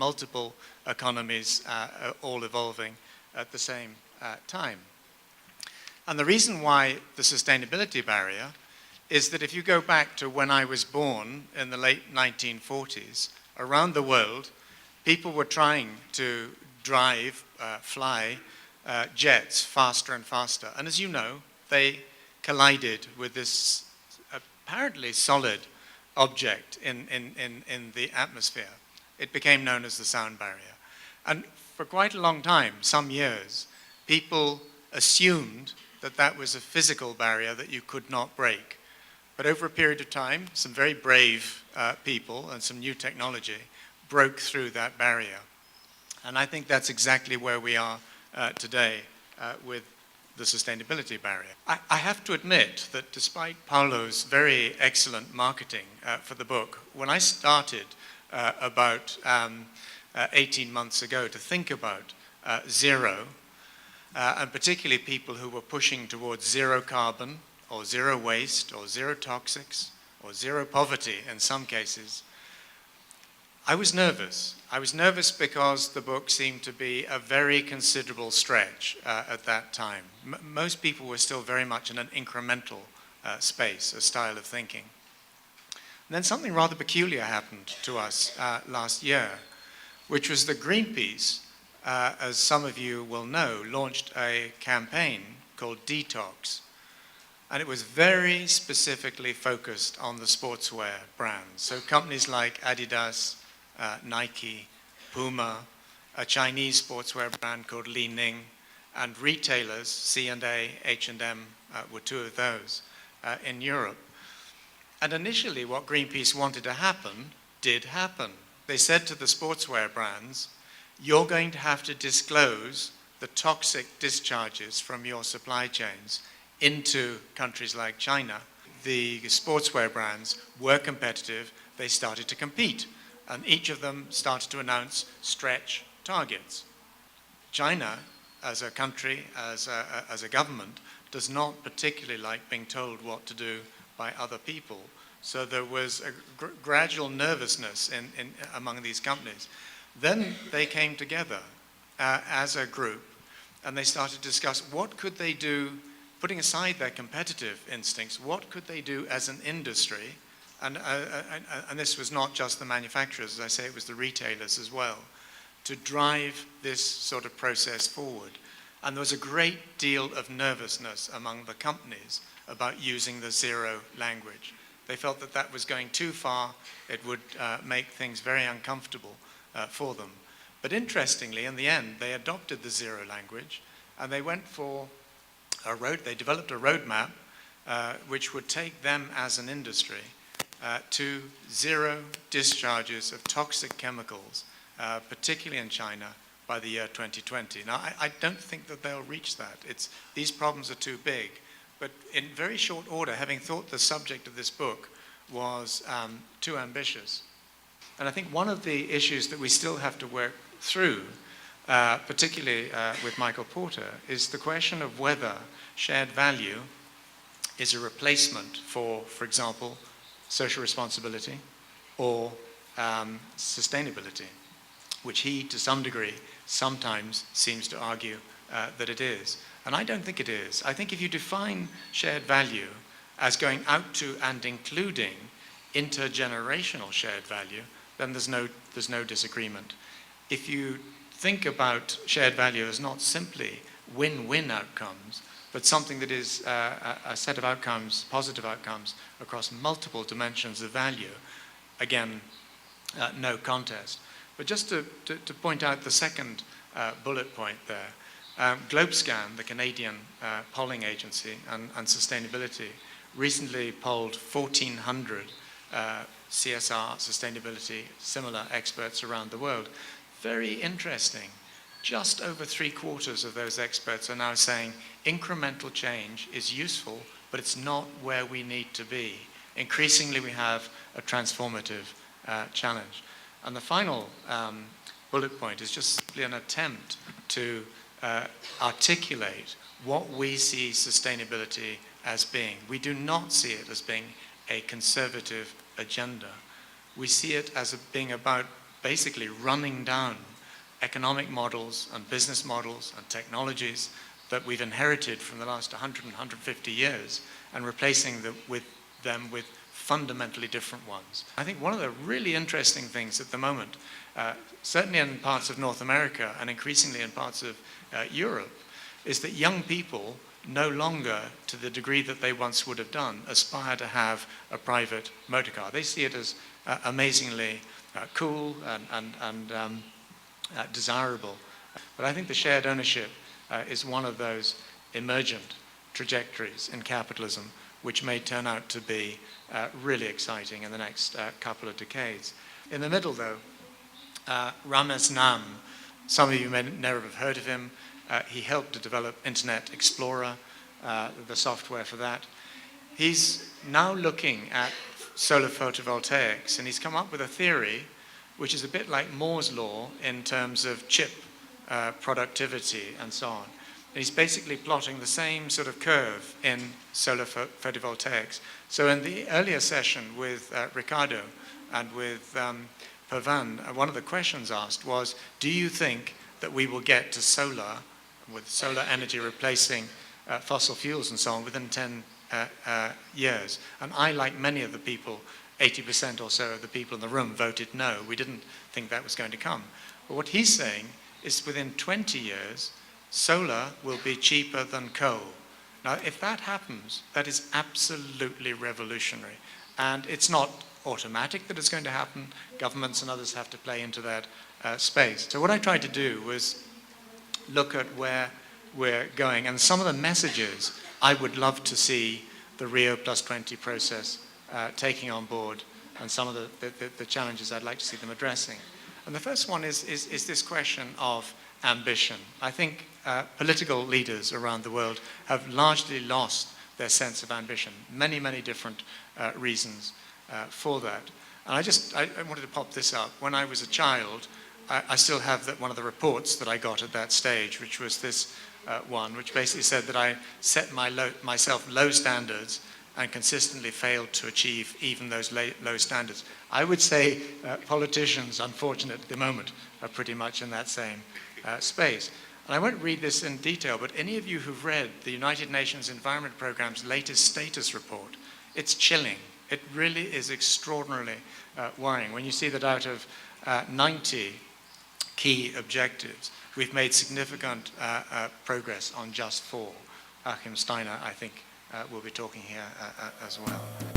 multiple economies all evolving at the same time. And the reason why the sustainability barrier is that if you go back to when I was born in the late 1940s, around the world, people were trying to drive, fly jets faster and faster. And as you know, they collided with this apparently solid object in the atmosphere. It became known as the sound barrier. And for quite a long time, some years, people assumed that that was a physical barrier that you could not break. But over a period of time, some very brave people and some new technology broke through that barrier. And I think that's exactly where we are today with the sustainability barrier. I have to admit that despite Paulo's very excellent marketing for the book, when I started about 18 months ago to think about zero, and particularly people who were pushing towards zero carbon, or zero waste, or zero toxics, or zero poverty in some cases, I was nervous. I was nervous because the book seemed to be a very considerable stretch at that time. Most people were still very much in an incremental space, a style of thinking. And then something rather peculiar happened to us last year, which was that Greenpeace, as some of you will know, launched a campaign called Detox. And it was very specifically focused on the sportswear brands. So companies like Adidas, Nike, Puma, a Chinese sportswear brand called Li Ning, and retailers, C&A, H&M were two of those in Europe. And initially what Greenpeace wanted to happen did happen. They said to the sportswear brands, you're going to have to disclose the toxic discharges from your supply chains into countries like China. The sportswear brands were competitive. They started to compete. And each of them started to announce stretch targets. China, as a country, as a government, does not particularly like being told what to do by other people. So there was a gradual nervousness among these companies. Then they came together as a group, and they started to discuss what could they do, putting aside their competitive instincts, what could they do as an industry. And this was not just the manufacturers, as I say, it was the retailers as well, to drive this sort of process forward. And there was a great deal of nervousness among the companies about using the zero language. They felt that that was going too far. It would make things very uncomfortable for them. But interestingly, in the end, they adopted the zero language, and they went for they developed a roadmap which would take them as an industry to zero discharges of toxic chemicals, particularly in China, by the year 2020. Now, I don't think that they'll reach that. These problems are too big. But in very short order, having thought the subject of this book was too ambitious. And I think one of the issues that we still have to work through, particularly with Michael Porter, is the question of whether shared value is a replacement for example, social responsibility or sustainability, which he, to some degree, sometimes seems to argue that it is. And I don't think it is. I think if you define shared value as going out to and including intergenerational shared value, then there's no disagreement. If you think about shared value as not simply win-win outcomes, but something that is a set of outcomes, positive outcomes, across multiple dimensions of value, again, no contest. But just to point out the second bullet point there, GlobeScan, the Canadian polling agency and sustainability, recently polled 1,400 CSR, sustainability, similar experts around the world. Very interesting. Just over 3/4 of those experts are now saying incremental change is useful, but it's not where we need to be. Increasingly, we have a transformative challenge. And the final bullet point is just simply an attempt to articulate what we see sustainability as being. We do not see it as being a conservative agenda. We see it as being about basically running down economic models and business models and technologies that we've inherited from the last 100 and 150 years and replacing them with fundamentally different ones. I think one of the really interesting things at the moment, certainly in parts of North America and increasingly in parts of Europe, is that young people no longer, to the degree that they once would have done, aspire to have a private motor car. They see it as amazingly cool and desirable. But I think the shared ownership is one of those emergent trajectories in capitalism which may turn out to be really exciting in the next couple of decades. In the middle, though, Ramesh Nam, some of you may never have heard of him. He helped to develop Internet Explorer, the software for that. He's now looking at solar photovoltaics, and he's come up with a theory which is a bit like Moore's law in terms of chip productivity and so on. And he's basically plotting the same sort of curve in solar photovoltaics. So in the earlier session with Ricardo and with Pavan, one of the questions asked was, do you think that we will get to solar, with solar energy replacing fossil fuels and so on, within 10 years? And I, like many of the people, 80% or so of the people in the room voted no. We didn't think that was going to come. But what he's saying is within 20 years, solar will be cheaper than coal. Now, if that happens, that is absolutely revolutionary. And it's not automatic that it's going to happen. Governments and others have to play into that space. So what I tried to do was look at where we're going. And some of the messages I would love to see the Rio +20 process taking on board, and some of the challenges I'd like to see them addressing. And the first one is this question of ambition. I think political leaders around the world have largely lost their sense of ambition. Many, many different reasons for that. And I wanted to pop this up. When I was a child, I still have one of the reports that I got at that stage, which was this one, which basically said that I set myself low standards and consistently failed to achieve even those low standards. I would say politicians, unfortunately at the moment, are pretty much in that same space. And I won't read this in detail, but any of you who've read the United Nations Environment Programme's latest status report, it's chilling. It really is extraordinarily worrying when you see that out of 90 key objectives, we've made significant progress on just 4. Achim Steiner, I think, will be talking here as well.